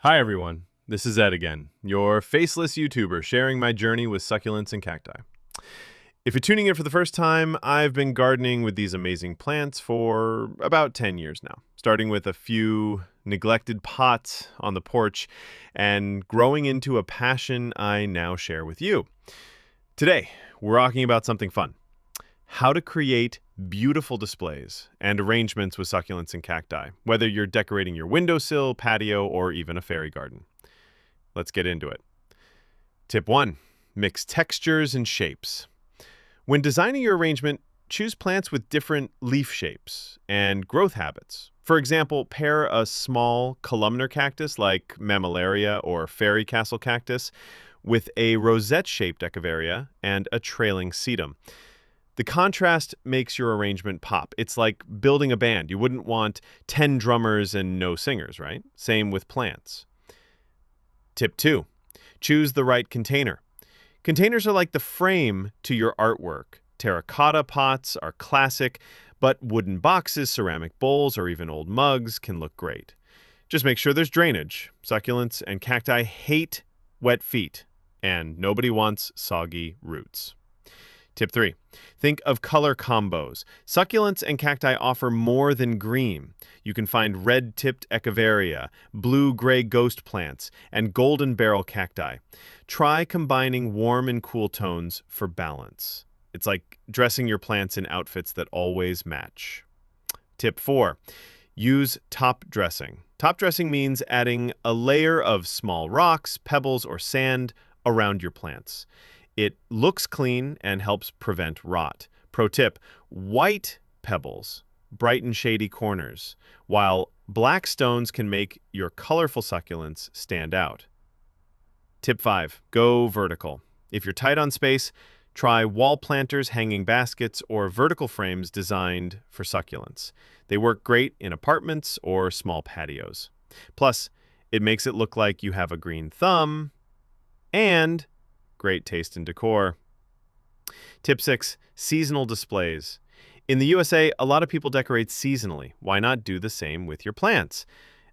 Hi everyone, this is Ed again, your faceless YouTuber sharing my journey with succulents and cacti. If you're tuning in for the first time, I've been gardening with these amazing plants for about 10 years now, starting with a few neglected pots on the porch and growing into a passion I now share with you. Today, we're talking about something fun: how to create beautiful displays and arrangements with succulents and cacti, whether you're decorating your windowsill, patio, or even a fairy garden. Let's get into it. Tip 1. Mix textures and shapes. When designing your arrangement, choose plants with different leaf shapes and growth habits. For example, pair a small columnar cactus like mammillaria or fairy castle cactus with a rosette-shaped echeveria and a trailing sedum. The contrast makes your arrangement pop. It's like building a band. You wouldn't want 10 drummers and no singers, right? Same with plants. Tip 2. Choose the right container. Containers are like the frame to your artwork. Terracotta pots are classic, but wooden boxes, ceramic bowls, or even old mugs can look great. Just make sure there's drainage. Succulents and cacti hate wet feet, and nobody wants soggy roots. Tip 3. Think of color combos. Succulents and cacti offer more than green. You can find red-tipped echeveria, blue-gray ghost plants, and golden barrel cacti. Try combining warm and cool tones for balance. It's like dressing your plants in outfits that always match. Tip 4. Use top dressing. Top dressing means adding a layer of small rocks, pebbles, or sand around your plants. It looks clean and helps prevent rot. Pro tip: white pebbles brighten shady corners, while black stones can make your colorful succulents stand out. Tip 5. Go vertical. If you're tight on space, try wall planters, hanging baskets, or vertical frames designed for succulents. They work great in apartments or small patios. Plus, it makes it look like you have a green thumb and great taste in decor. Tip 6. Seasonal displays. In the USA, a lot of people decorate seasonally. Why not do the same with your plants?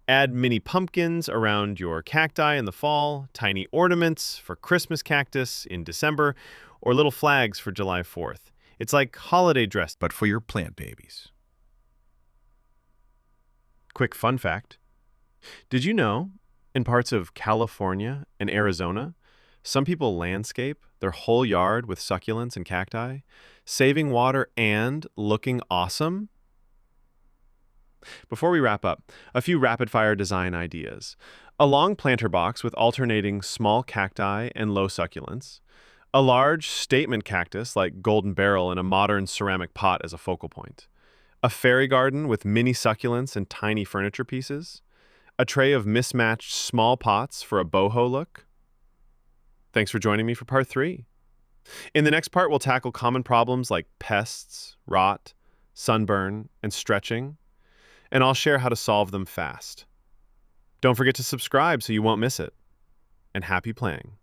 Add mini pumpkins around your cacti in the fall, tiny ornaments for Christmas cactus in December, or little flags for July 4th. It's like holiday dress, but for your plant babies. Quick fun fact: did you know in parts of California and Arizona, some people landscape their whole yard with succulents and cacti, saving water and looking awesome? Before we wrap up, a few rapid-fire design ideas. A long planter box with alternating small cacti and low succulents. A large statement cactus like golden barrel in a modern ceramic pot as a focal point. A fairy garden with mini succulents and tiny furniture pieces. A tray of mismatched small pots for a boho look. Thanks for joining me for part 3. In the next part, we'll tackle common problems like pests, rot, sunburn, and stretching, and I'll share how to solve them fast. Don't forget to subscribe so you won't miss it. And happy playing.